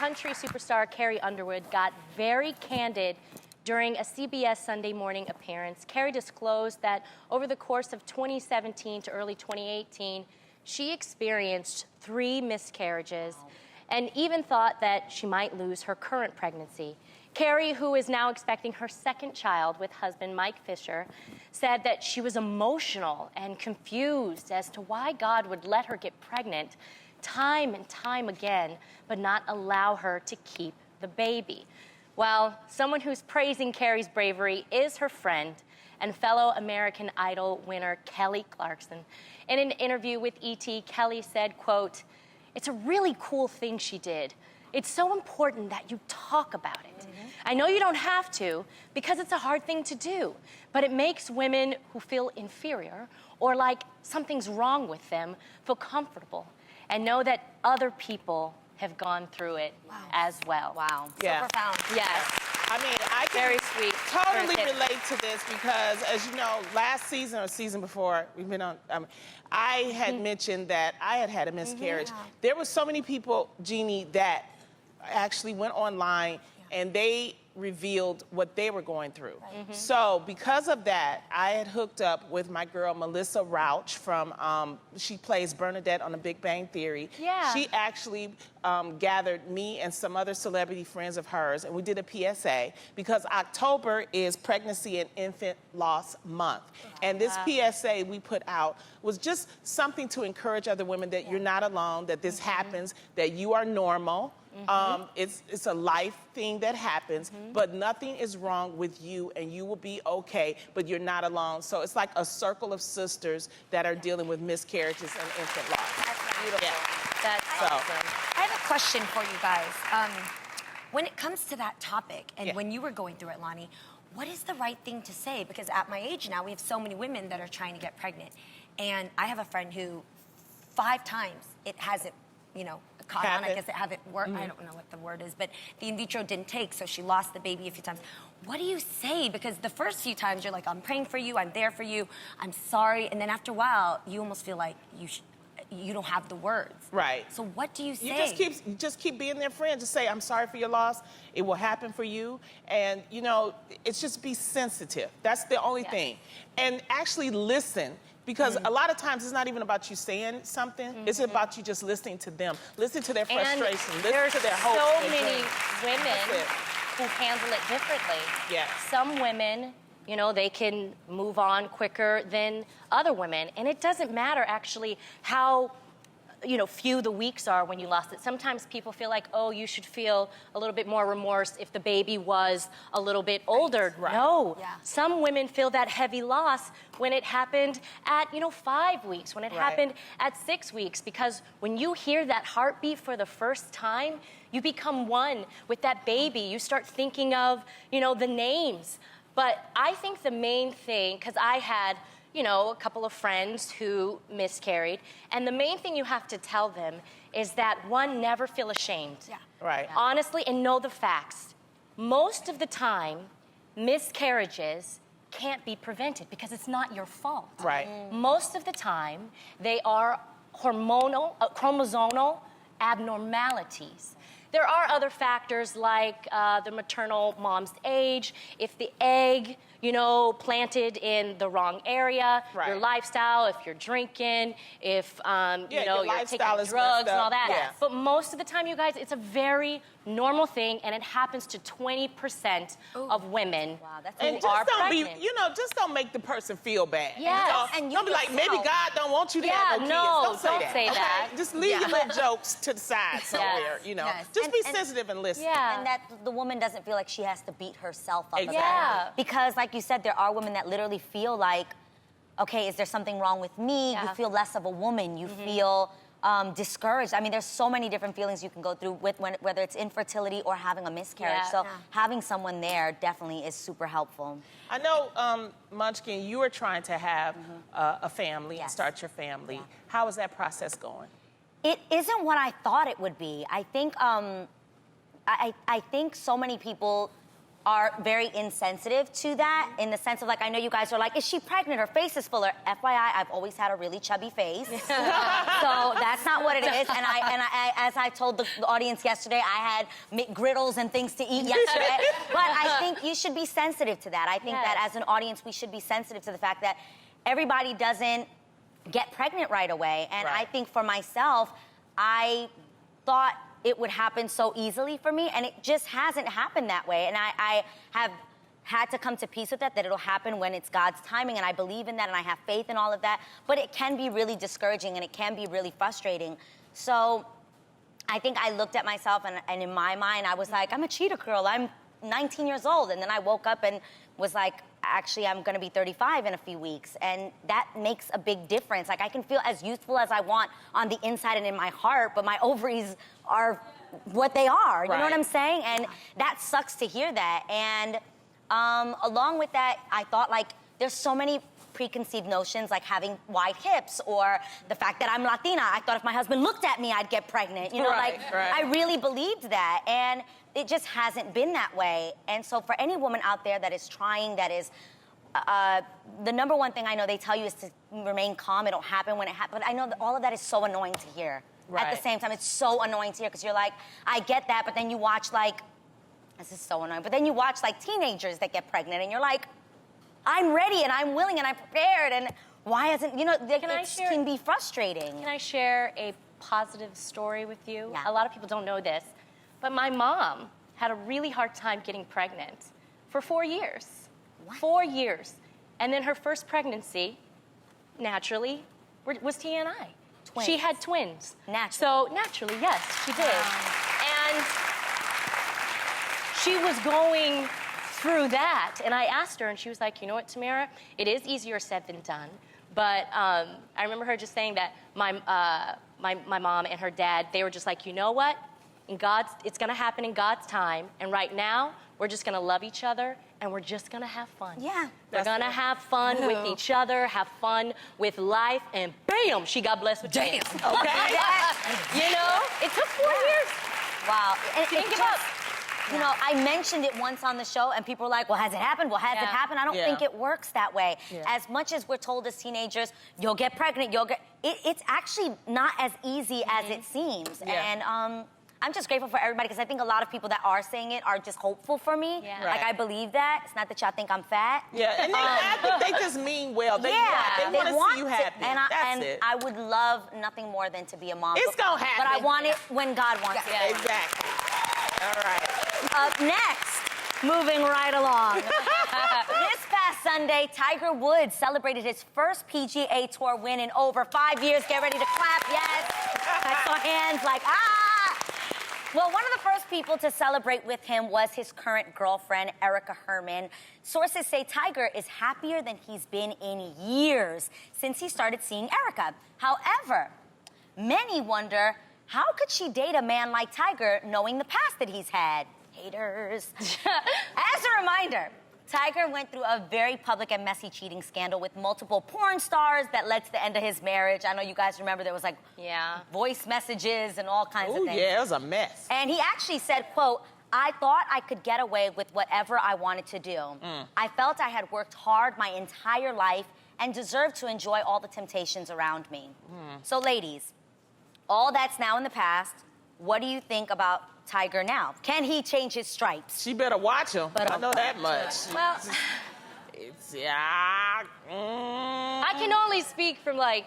country superstar Carrie Underwood got very candid during a CBS Sunday Morning appearance. Carrie disclosed that over the course of 2017 to early 2018, she experienced 3 miscarriages and even thought that she might lose her current pregnancy. Carrie, who is now expecting her 2nd child with husband Mike Fisher, said that she was emotional and confused as to why God would let her get pregnant time and time again, but not allow her to keep the baby. Well, someone who's praising Carrie's bravery is her friend and fellow American Idol winner Kelly Clarkson. In an interview with ET, Kelly said, quote, "It's a really cool thing she did. It's so important that you talk about it. I know you don't have to because it's a hard thing to do, but it makes women who feel inferior or like something's wrong with them feel comfortable and know that other people have gone through it as well." Wow. Yeah. So profound. Yes. I mean, I can Very sweet. totally relate to this because, as you know, last season or season before, we've been on, I had mentioned that I had had a miscarriage. There were so many people, Jeannie, that actually went online and they revealed what they were going through. So because of that, I had hooked up with my girl Melissa Rauch from, she plays Bernadette on The Big Bang Theory. Yeah. She actually gathered me and some other celebrity friends of hers, and we did a PSA because October is Pregnancy and Infant Loss Month. And this PSA we put out was just something to encourage other women that you're not alone, that this happens, that you are normal. It's a life thing that happens, but nothing is wrong with you and you will be okay, but you're not alone. So it's like a circle of sisters that are dealing with miscarriages and infant loss. That's beautiful. That's awesome. I have a question for you guys. When it comes to that topic, and when you were going through it, Lonnie, what is the right thing to say? Because at my age now, we have so many women that are trying to get pregnant. And I have a friend who 5 times it hasn't, you know, caught on. I guess it haven't worked. I don't know what the word is, but the in vitro didn't take, so she lost the baby a few times. What do you say? Because the first few times you're like, I'm praying for you, I'm there for you, I'm sorry, and then after a while, you almost feel like you don't have the words. Right. So what do you say? You just keep being their friend. Just say, I'm sorry for your loss. It will happen for you. And, you know, it's just be sensitive. That's the only thing. And actually listen. Because a lot of times it's not even about you saying something. It's about you just listening to them. Listen to their frustration. Listen to their hopes. So many women who handle it differently. Yes. Some women, you know, they can move on quicker than other women. And it doesn't matter actually how, you know, few the weeks are when you lost it. Sometimes people feel like, oh, you should feel a little bit more remorse if the baby was a little bit older. Right. No. Some women feel that heavy loss when it happened at, you know, 5 weeks, when it happened at 6 weeks, because when you hear that heartbeat for the first time, you become one with that baby. You start thinking of, you know, the names. But I think the main thing, because I had, you know, a couple of friends who miscarried, and the main thing you have to tell them is that, one, never feel ashamed. Right. Honestly, and know the facts. Most of the time, miscarriages can't be prevented because it's not your fault. Right. Most of the time, they are hormonal, chromosomal abnormalities. There are other factors like the maternal mom's age, if the egg, you know, planted in the wrong area, your lifestyle, if you're drinking, if, you know, you're taking drugs and all that. But most of the time, you guys, it's a very normal thing, and it happens to 20% of women who are pregnant. You know, just don't make the person feel bad. Yes. And don't be like, maybe God don't want you to have no kids. Don't say that. Okay? Just leave your little jokes to the side somewhere, you know. Just be sensitive and listen. And that the woman doesn't feel like she has to beat herself up about it. Because, like you said, there are women that literally feel like, okay, is there something wrong with me? You feel less of a woman. You feel discouraged. I mean, there's so many different feelings you can go through with whether it's infertility or having a miscarriage. So having someone there definitely is super helpful. I know, Munchkin, you are trying to have a family and start your family. How is that process going? It isn't what I thought it would be. I think I think so many people are very insensitive to that, in the sense of, like, I know you guys are like, is she pregnant? Her face is fuller. FYI, I've always had a really chubby face. So that's not what it is. And I as I told the audience yesterday, I had McGriddles and things to eat yesterday. But I think you should be sensitive to that. I think that as an audience, we should be sensitive to the fact that everybody doesn't get pregnant right away. And I think for myself, I thought it would happen so easily for me, and it just hasn't happened that way. And I have had to come to peace with that it'll happen when it's God's timing, and I believe in that, and I have faith in all of that. But it can be really discouraging, and it can be really frustrating. So I think I looked at myself, and in my mind, I was like, I'm a cheetah girl. I'm 19 years old. And then I woke up and was like, actually, I'm gonna be 35 in a few weeks. And that makes a big difference. Like, I can feel as youthful as I want on the inside and in my heart, but my ovaries are what they are. You know what I'm saying? And that sucks to hear that. And along with that, I thought, like, there's so many preconceived notions, like having wide hips, or the fact that I'm Latina. I thought if my husband looked at me, I'd get pregnant. You know, I really believed that. And it just hasn't been that way. And so for any woman out there that is trying, that is, the number one thing I know they tell you is to remain calm. It'll happen when it happens. But I know that all of that is so annoying to hear. At the same time, it's so annoying to hear, because you're like, I get that, but then you watch, like, this is so annoying, but then you watch, like, teenagers that get pregnant, and you're like, I'm ready, and I'm willing, and I'm prepared, and why isn't, you know, it can be frustrating. Can I share a positive story with you? Yeah. A lot of people don't know this, but my mom had a really hard time getting pregnant for 4 years. What? 4 years. And then her first pregnancy, naturally, was Tia and I. Twins. She had twins. Naturally. So naturally, yes, she did. And she was going through that, and I asked her, and she was like, you know what, Tamara, it is easier said than done, but I remember her just saying that my mom and her dad, they were just like, you know what, it's gonna happen in God's time, and right now, we're just gonna love each other, and we're just gonna have fun. Yeah. We're gonna have fun with each other, have fun with life, and bam, she got blessed with twins. Okay. You know, it took 4 years. Wow. And She didn't give up. You know, I mentioned it once on the show, and people were like, well, has it happened? Well, has it happened? I don't think it works that way. As much as we're told as teenagers, you'll get pregnant, it's actually not as easy as it seems. And I'm just grateful for everybody, because I think a lot of people that are saying it are just hopeful for me. Like, I believe that. It's not that y'all think I'm fat. And I think they just mean well. They want to see you happy. And I would love nothing more than to be a mom. It's gonna happen. But I want it when God wants it. Exactly. All right. Up next, moving right along. This past Sunday, Tiger Woods celebrated his first PGA Tour win in over 5 years. Get ready to clap, yes. I saw hands like, ah! Well, one of the first people to celebrate with him was his current girlfriend, Erica Herman. Sources say Tiger is happier than he's been in years since he started seeing Erica. However, many wonder, how could she date a man like Tiger knowing the past that he's had? Haters. As a reminder, Tiger went through a very public and messy cheating scandal with multiple porn stars that led to the end of his marriage. I know you guys remember there was like voice messages and all kinds of things. Yeah, it was a mess. And he actually said, quote, I thought I could get away with whatever I wanted to do. I felt I had worked hard my entire life and deserved to enjoy all the temptations around me. So ladies, all that's now in the past. What do you think about Tiger now? Can he change his stripes? She better watch him. I know that much. Well, I can only speak from I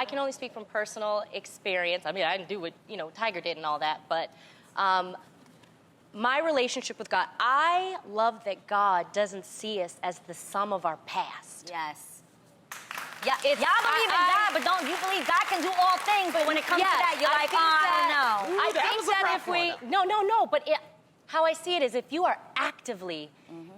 can only speak from personal experience. I mean, I didn't do what, Tiger did and all that, but my relationship with God, I love that God doesn't see us as the sum of our past. Yes. Yeah, y'all believe in God, but don't you believe God can do all things? But when it comes to that, you're like, I don't know. I think that if we, no, but how I see it is if you are actively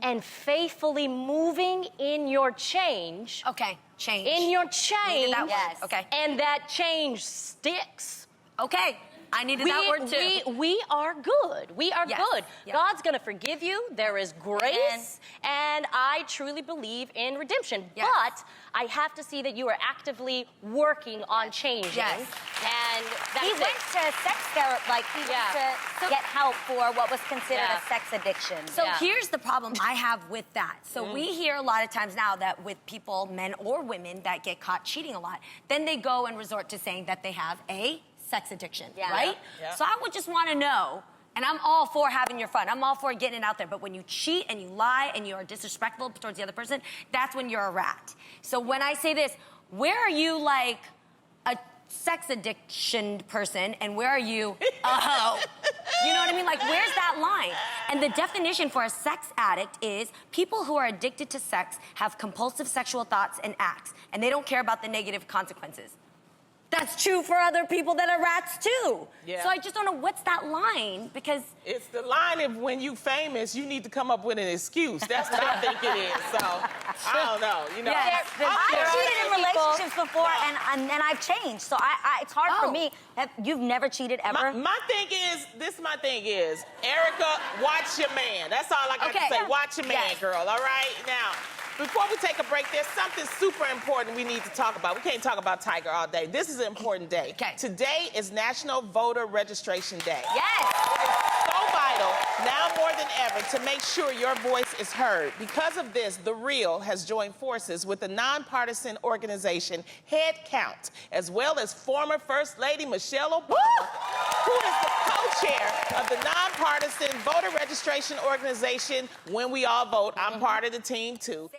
and faithfully moving in your change. Okay, change. In your change. Yes. Okay. And that change sticks. Okay. I needed that word too. We are good. We are Yes. good. Yep. God's going to forgive you. There is grace. And I truly believe in redemption. Yes. But I have to see that you are actively working on changing. Yes. And that's He it. went to sex therapy, like he Yeah. went to get help for what was considered Yeah. a sex addiction. So Yeah. here's the problem I have with that. So we hear a lot of times now that with people, men or women, that get caught cheating a lot, then they go and resort to saying that they have a sex addiction, Yeah. right? Yeah. So I would just want to know, and I'm all for having your fun. I'm all for getting it out there. But when you cheat and you lie and you are disrespectful towards the other person, that's when you're a rat. So when I say this, where are you like a sex addiction person and where are you a hoe? You know what I mean? Like, where's that line? And the definition for a sex addict is people who are addicted to sex have compulsive sexual thoughts and acts, and they don't care about the negative consequences. That's true for other people that are rats too. Yeah. So I just don't know what's that line because It's the line of when you famous, you need to come up with an excuse. That's what I think it is. So I don't know. You know, Yes. I've cheated in relationships before, and I've changed. So it's hard for Oh. me. You've never cheated ever? my thing is, my thing is, Erica, watch your man. That's all I got Okay. to say. Watch your man, Yes. girl. All right? Now, before we take a break, there's something super important we need to talk about. We can't talk about Tiger all day. This is an important day. Okay. Today is National Voter Registration Day. Yes. So vital, now more than ever, to make sure your voice is heard. Because of this, The Real has joined forces with the nonpartisan organization Head Count, as well as former First Lady Michelle Obama, who is the co-chair of the nonpartisan voter registration organization When We All Vote. I'm part of the team, too.